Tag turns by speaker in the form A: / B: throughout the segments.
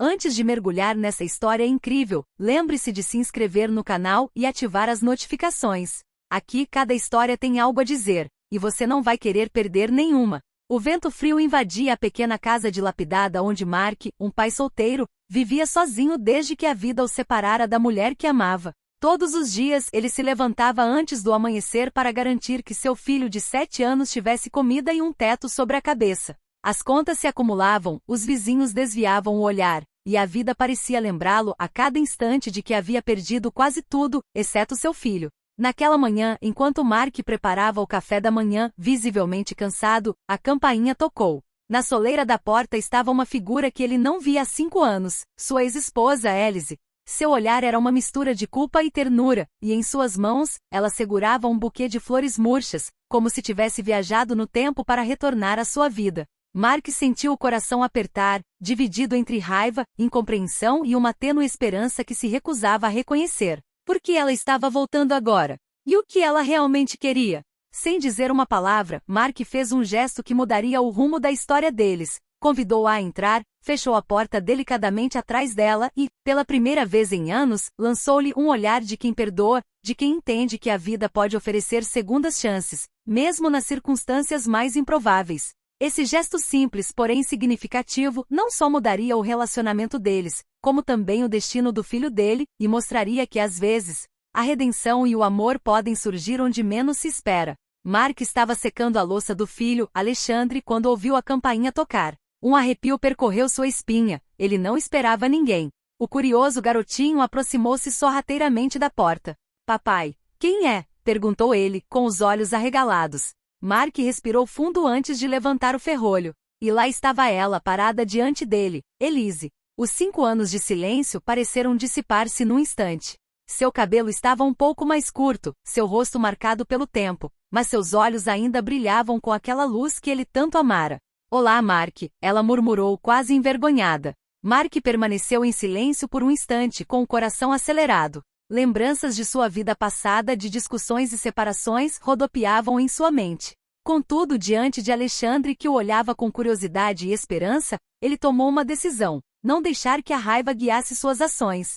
A: Antes de mergulhar nessa história incrível, lembre-se de se inscrever no canal e ativar as notificações. Aqui cada história tem algo a dizer, e você não vai querer perder nenhuma. O vento frio invadia a pequena casa dilapidada onde Mark, um pai solteiro, vivia sozinho desde que a vida o separara da mulher que amava. Todos os dias ele se levantava antes do amanhecer para garantir que seu filho de 7 anos tivesse comida e um teto sobre a cabeça. As contas se acumulavam, os vizinhos desviavam o olhar, e a vida parecia lembrá-lo a cada instante de que havia perdido quase tudo, exceto seu filho. Naquela manhã, enquanto Mark preparava o café da manhã, visivelmente cansado, a campainha tocou. Na soleira da porta estava uma figura que ele não via há 5 anos, sua ex-esposa, Alice. Seu olhar era uma mistura de culpa e ternura, e em suas mãos, ela segurava um buquê de flores murchas, como se tivesse viajado no tempo para retornar à sua vida. Mark sentiu o coração apertar, dividido entre raiva, incompreensão e uma tênue esperança que se recusava a reconhecer. Por que ela estava voltando agora? E o que ela realmente queria? Sem dizer uma palavra, Mark fez um gesto que mudaria o rumo da história deles. Convidou-a a entrar, fechou a porta delicadamente atrás dela e, pela primeira vez em anos, lançou-lhe um olhar de quem perdoa, de quem entende que a vida pode oferecer segundas chances, mesmo nas circunstâncias mais improváveis. Esse gesto simples, porém significativo, não só mudaria o relacionamento deles, como também o destino do filho dele, e mostraria que às vezes, a redenção e o amor podem surgir onde menos se espera. Mark estava secando a louça do filho, Alexandre, quando ouviu a campainha tocar. Um arrepio percorreu sua espinha, ele não esperava ninguém. O curioso garotinho aproximou-se sorrateiramente da porta. Papai, quem é? Perguntou ele, com os olhos arregalados. Mark respirou fundo antes de levantar o ferrolho. E lá estava ela parada diante dele, Elise. Os 5 anos de silêncio pareceram dissipar-se num instante. Seu cabelo estava um pouco mais curto, seu rosto marcado pelo tempo, mas seus olhos ainda brilhavam com aquela luz que ele tanto amara. Olá, Mark, ela murmurou quase envergonhada. Mark permaneceu em silêncio por um instante com o coração acelerado. Lembranças de sua vida passada de discussões e separações rodopiavam em sua mente. Contudo, diante de Alexandre que o olhava com curiosidade e esperança, ele tomou uma decisão: não deixar que a raiva guiasse suas ações.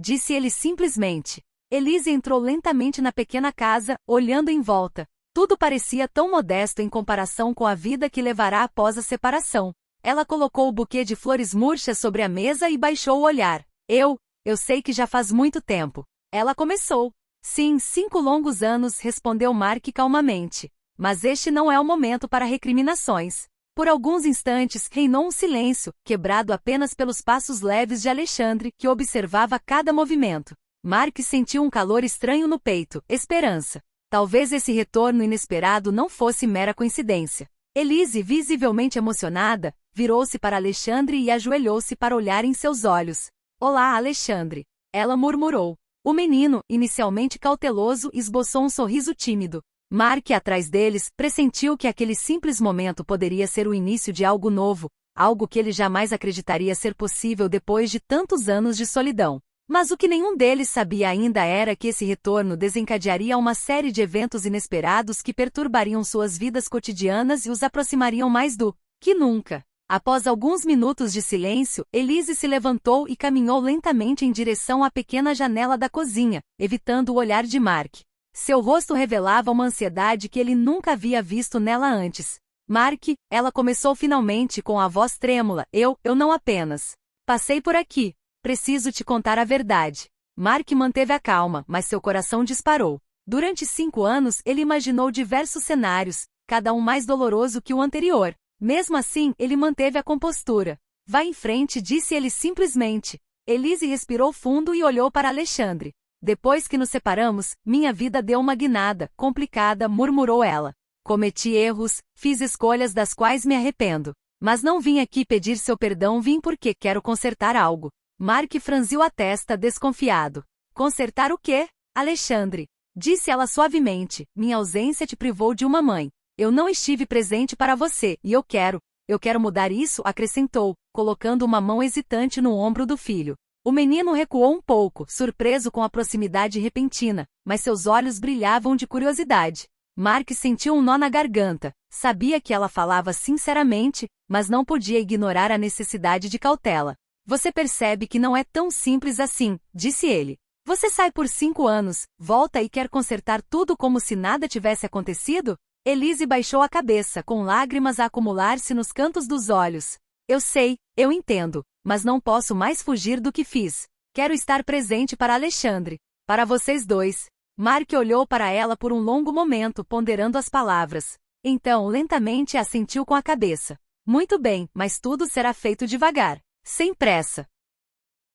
A: Disse ele simplesmente. Elise entrou lentamente na pequena casa, olhando em volta. Tudo parecia tão modesto em comparação com a vida que levará após a separação. Ela colocou o buquê de flores murchas sobre a mesa e baixou o olhar. Eu sei que já faz muito tempo. Ela começou. Sim, 5 longos anos, respondeu Mark calmamente. Mas este não é o momento para recriminações. Por alguns instantes reinou um silêncio, quebrado apenas pelos passos leves de Alexandre, que observava cada movimento. Mark sentiu um calor estranho no peito, esperança. Talvez esse retorno inesperado não fosse mera coincidência. Elise, visivelmente emocionada, virou-se para Alexandre e ajoelhou-se para olhar em seus olhos. Olá, Alexandre. Ela murmurou. O menino, inicialmente cauteloso, esboçou um sorriso tímido. Mark, atrás deles, pressentiu que aquele simples momento poderia ser o início de algo novo, algo que ele jamais acreditaria ser possível depois de tantos anos de solidão. Mas o que nenhum deles sabia ainda era que esse retorno desencadearia uma série de eventos inesperados que perturbariam suas vidas cotidianas e os aproximariam mais do que nunca. Após alguns minutos de silêncio, Elise se levantou e caminhou lentamente em direção à pequena janela da cozinha, evitando o olhar de Mark. Seu rosto revelava uma ansiedade que ele nunca havia visto nela antes. Mark, ela começou finalmente com a voz trêmula, eu não apenas passei por aqui. Preciso te contar a verdade. Mark manteve a calma, mas seu coração disparou. Durante 5 anos, ele imaginou diversos cenários, cada um mais doloroso que o anterior. Mesmo assim, ele manteve a compostura. Vá em frente, disse ele simplesmente. Elise respirou fundo e olhou para Alexandre. Depois que nos separamos, minha vida deu uma guinada, complicada, murmurou ela. Cometi erros, fiz escolhas das quais me arrependo. Mas não vim aqui pedir seu perdão, vim porque quero consertar algo. Mark franziu a testa, desconfiado. Consertar o quê, Alexandre? Disse ela suavemente. Minha ausência te privou de uma mãe. Eu não estive presente para você, e eu quero mudar isso, acrescentou, colocando uma mão hesitante no ombro do filho. O menino recuou um pouco, surpreso com a proximidade repentina, mas seus olhos brilhavam de curiosidade. Mark sentiu um nó na garganta. Sabia que ela falava sinceramente, mas não podia ignorar a necessidade de cautela. Você percebe que não é tão simples assim, disse ele. Você sai por 5 anos, volta e quer consertar tudo como se nada tivesse acontecido? Elise baixou a cabeça, com lágrimas a acumular-se nos cantos dos olhos. Eu sei, eu entendo, mas não posso mais fugir do que fiz. Quero estar presente para Alexandre. Para vocês dois. Mark olhou para ela por um longo momento, ponderando as palavras. Então, lentamente assentiu com a cabeça. Muito bem, mas tudo será feito devagar. Sem pressa.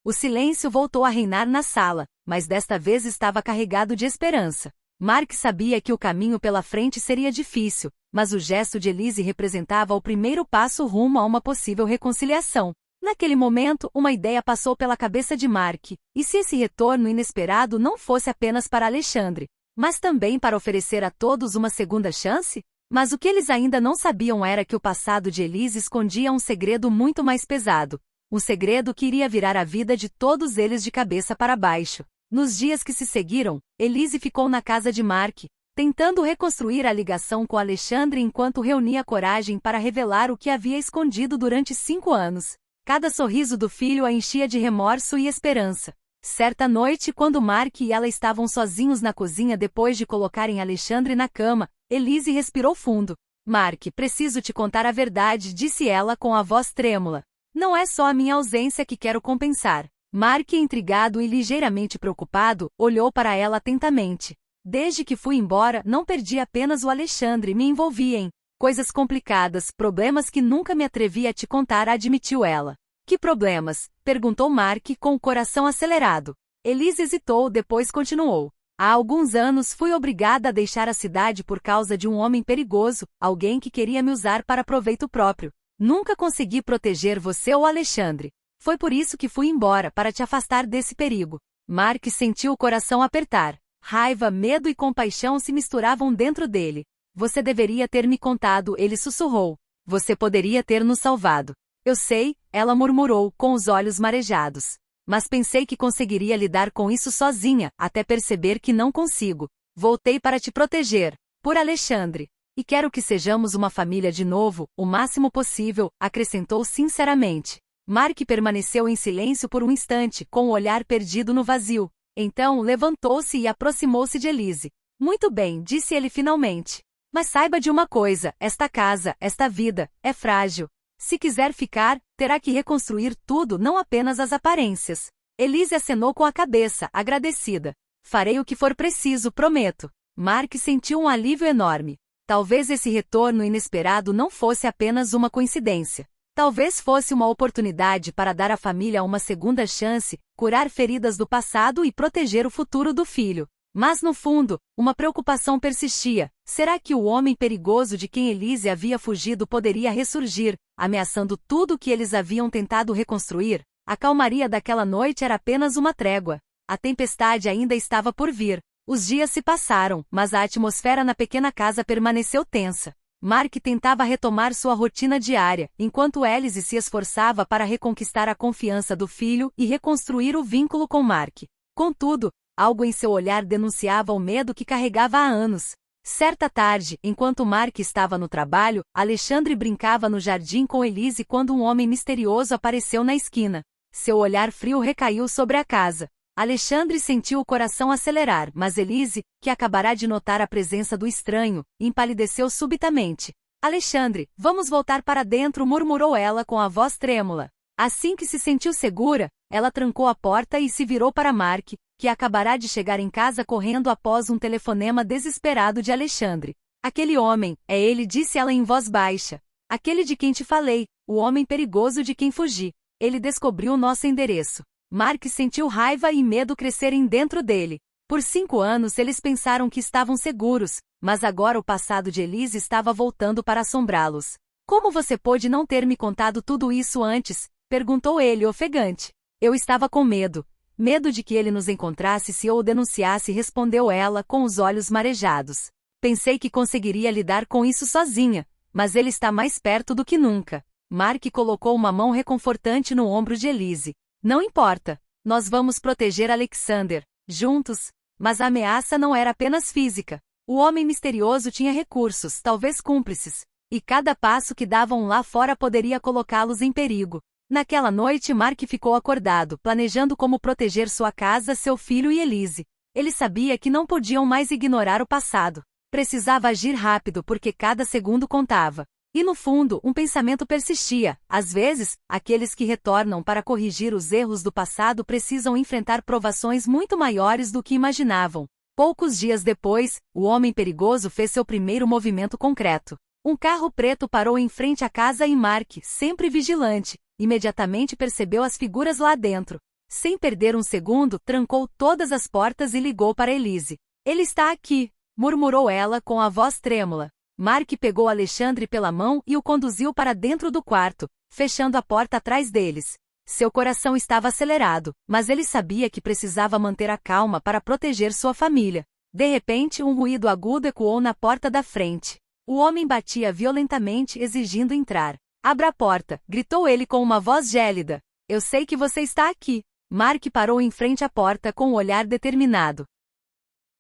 A: O silêncio voltou a reinar na sala, mas desta vez estava carregado de esperança. Mark sabia que o caminho pela frente seria difícil, mas o gesto de Elise representava o primeiro passo rumo a uma possível reconciliação. Naquele momento, uma ideia passou pela cabeça de Mark, e se esse retorno inesperado não fosse apenas para Alexandre, mas também para oferecer a todos uma segunda chance? Mas o que eles ainda não sabiam era que o passado de Elise escondia um segredo muito mais pesado. Um segredo que iria virar a vida de todos eles de cabeça para baixo. Nos dias que se seguiram, Elise ficou na casa de Mark, tentando reconstruir a ligação com Alexandre enquanto reunia coragem para revelar o que havia escondido durante 5 anos. Cada sorriso do filho a enchia de remorso e esperança. Certa noite, quando Mark e ela estavam sozinhos na cozinha depois de colocarem Alexandre na cama, Elise respirou fundo. Mark, preciso te contar a verdade, disse ela com a voz trêmula. Não é só a minha ausência que quero compensar. Mark, intrigado e ligeiramente preocupado, olhou para ela atentamente. Desde que fui embora, não perdi apenas o Alexandre, me envolvi em coisas complicadas, problemas que nunca me atrevi a te contar, admitiu ela. Que problemas? Perguntou Mark com o coração acelerado. Elise hesitou, depois continuou. Há alguns anos fui obrigada a deixar a cidade por causa de um homem perigoso, alguém que queria me usar para proveito próprio. Nunca consegui proteger você ou Alexandre. Foi por isso que fui embora, para te afastar desse perigo. Mark sentiu o coração apertar. Raiva, medo e compaixão se misturavam dentro dele. Você deveria ter me contado, ele sussurrou. Você poderia ter nos salvado. Eu sei, ela murmurou, com os olhos marejados. Mas pensei que conseguiria lidar com isso sozinha, até perceber que não consigo. Voltei para te proteger. Por Alexandre. E quero que sejamos uma família de novo, o máximo possível, acrescentou sinceramente. Mark permaneceu em silêncio por um instante, com o olhar perdido no vazio. Então, levantou-se e aproximou-se de Elise. Muito bem, disse ele finalmente. Mas saiba de uma coisa, esta casa, esta vida, é frágil. Se quiser ficar, terá que reconstruir tudo, não apenas as aparências. Elise acenou com a cabeça, agradecida. Farei o que for preciso, prometo. Mark sentiu um alívio enorme. Talvez esse retorno inesperado não fosse apenas uma coincidência. Talvez fosse uma oportunidade para dar à família uma segunda chance, curar feridas do passado e proteger o futuro do filho. Mas no fundo, uma preocupação persistia. Será que o homem perigoso de quem Elise havia fugido poderia ressurgir, ameaçando tudo o que eles haviam tentado reconstruir? A calmaria daquela noite era apenas uma trégua. A tempestade ainda estava por vir. Os dias se passaram, mas a atmosfera na pequena casa permaneceu tensa. Mark tentava retomar sua rotina diária, enquanto Elise se esforçava para reconquistar a confiança do filho e reconstruir o vínculo com Mark. Contudo, algo em seu olhar denunciava o medo que carregava há anos. Certa tarde, enquanto Mark estava no trabalho, Alexandre brincava no jardim com Elise quando um homem misterioso apareceu na esquina. Seu olhar frio recaiu sobre a casa. Alexandre sentiu o coração acelerar, mas Elise, que acabará de notar a presença do estranho, empalideceu subitamente. Alexandre, vamos voltar para dentro, murmurou ela com a voz trêmula. Assim que se sentiu segura, ela trancou a porta e se virou para Mark, que acabará de chegar em casa correndo após um telefonema desesperado de Alexandre. Aquele homem, é ele, disse ela em voz baixa. Aquele de quem te falei, o homem perigoso de quem fugi. Ele descobriu nosso endereço. Mark sentiu raiva e medo crescerem dentro dele. Por 5 anos eles pensaram que estavam seguros, mas agora o passado de Elise estava voltando para assombrá-los. Como você pôde não ter me contado tudo isso antes? Perguntou ele ofegante. Eu estava com medo. Medo de que ele nos encontrasse se eu o denunciasse, respondeu ela com os olhos marejados. Pensei que conseguiria lidar com isso sozinha, mas ele está mais perto do que nunca. Mark colocou uma mão reconfortante no ombro de Elise. Não importa. Nós vamos proteger Alexander, juntos. Mas a ameaça não era apenas física. O homem misterioso tinha recursos, talvez cúmplices. E cada passo que davam lá fora poderia colocá-los em perigo. Naquela noite Mark ficou acordado, planejando como proteger sua casa, seu filho e Elise. Ele sabia que não podiam mais ignorar o passado. Precisava agir rápido porque cada segundo contava. E no fundo, um pensamento persistia. Às vezes, aqueles que retornam para corrigir os erros do passado precisam enfrentar provações muito maiores do que imaginavam. Poucos dias depois, o homem perigoso fez seu primeiro movimento concreto. Um carro preto parou em frente à casa e Mark, sempre vigilante, imediatamente percebeu as figuras lá dentro. Sem perder um segundo, trancou todas as portas e ligou para Elise. "Ele está aqui", murmurou ela com a voz trêmula. Mark pegou Alexandre pela mão e o conduziu para dentro do quarto, fechando a porta atrás deles. Seu coração estava acelerado, mas ele sabia que precisava manter a calma para proteger sua família. De repente, um ruído agudo ecoou na porta da frente. O homem batia violentamente, exigindo entrar. "Abra a porta", gritou ele com uma voz gélida. "Eu sei que você está aqui." Mark parou em frente à porta com um olhar determinado.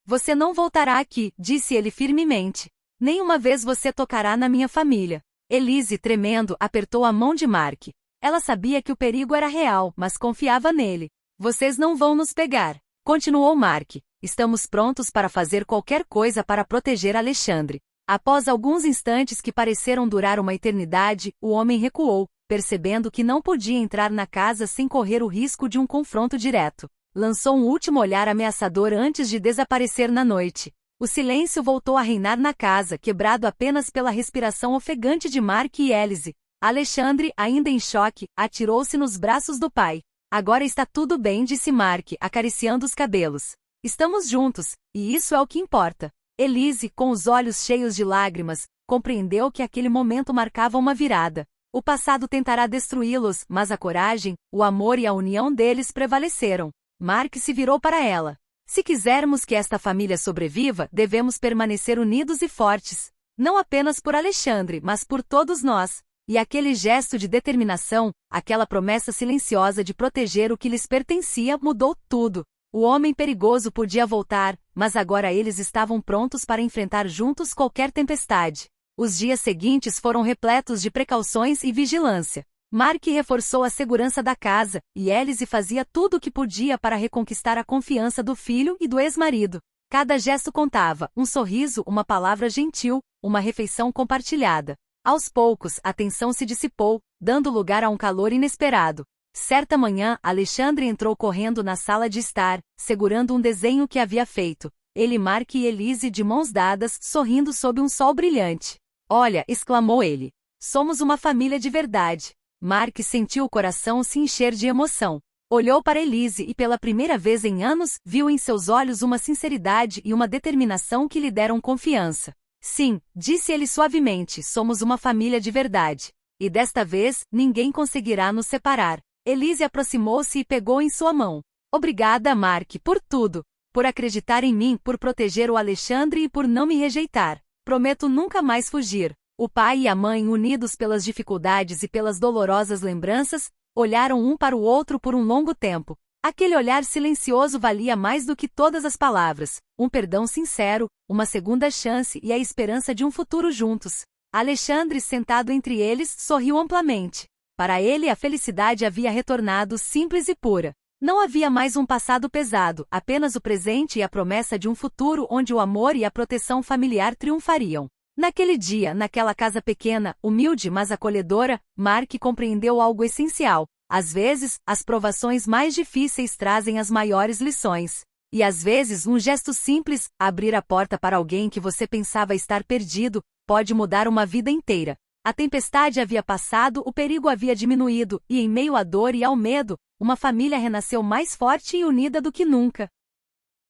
A: "Você não voltará aqui", disse ele firmemente. "Nenhuma vez você tocará na minha família." Elise, tremendo, apertou a mão de Mark. Ela sabia que o perigo era real, mas confiava nele. "Vocês não vão nos pegar", continuou Mark. "Estamos prontos para fazer qualquer coisa para proteger Alexandre." Após alguns instantes que pareceram durar uma eternidade, o homem recuou, percebendo que não podia entrar na casa sem correr o risco de um confronto direto. Lançou um último olhar ameaçador antes de desaparecer na noite. O silêncio voltou a reinar na casa, quebrado apenas pela respiração ofegante de Mark e Elise. Alexandre, ainda em choque, atirou-se nos braços do pai. "Agora está tudo bem", disse Mark, acariciando os cabelos. "Estamos juntos, e isso é o que importa." Elise, com os olhos cheios de lágrimas, compreendeu que aquele momento marcava uma virada. O passado tentará destruí-los, mas a coragem, o amor e a união deles prevaleceram. Mark se virou para ela. "Se quisermos que esta família sobreviva, devemos permanecer unidos e fortes. Não apenas por Alexandre, mas por todos nós." E aquele gesto de determinação, aquela promessa silenciosa de proteger o que lhes pertencia, mudou tudo. O homem perigoso podia voltar, mas agora eles estavam prontos para enfrentar juntos qualquer tempestade. Os dias seguintes foram repletos de precauções e vigilância. Mark reforçou a segurança da casa, e Elise fazia tudo o que podia para reconquistar a confiança do filho e do ex-marido. Cada gesto contava, um sorriso, uma palavra gentil, uma refeição compartilhada. Aos poucos, a tensão se dissipou, dando lugar a um calor inesperado. Certa manhã, Alexandre entrou correndo na sala de estar, segurando um desenho que havia feito. Ele, Mark e Elise de mãos dadas, sorrindo sob um sol brilhante. "Olha", exclamou ele. "Somos uma família de verdade." Mark sentiu o coração se encher de emoção. Olhou para Elise e pela primeira vez em anos, viu em seus olhos uma sinceridade e uma determinação que lhe deram confiança. "Sim", disse ele suavemente, "somos uma família de verdade. E desta vez, ninguém conseguirá nos separar." Elise aproximou-se e pegou em sua mão. "Obrigada, Mark, por tudo. Por acreditar em mim, por proteger o Alexandre e por não me rejeitar. Prometo nunca mais fugir." O pai e a mãe, unidos pelas dificuldades e pelas dolorosas lembranças, olharam um para o outro por um longo tempo. Aquele olhar silencioso valia mais do que todas as palavras. Um perdão sincero, uma segunda chance e a esperança de um futuro juntos. Alexandre, sentado entre eles, sorriu amplamente. Para ele a felicidade havia retornado simples e pura. Não havia mais um passado pesado, apenas o presente e a promessa de um futuro onde o amor e a proteção familiar triunfariam. Naquele dia, naquela casa pequena, humilde mas acolhedora, Mark compreendeu algo essencial. Às vezes, as provações mais difíceis trazem as maiores lições. E às vezes, um gesto simples, abrir a porta para alguém que você pensava estar perdido, pode mudar uma vida inteira. A tempestade havia passado, o perigo havia diminuído, e em meio à dor e ao medo, uma família renasceu mais forte e unida do que nunca.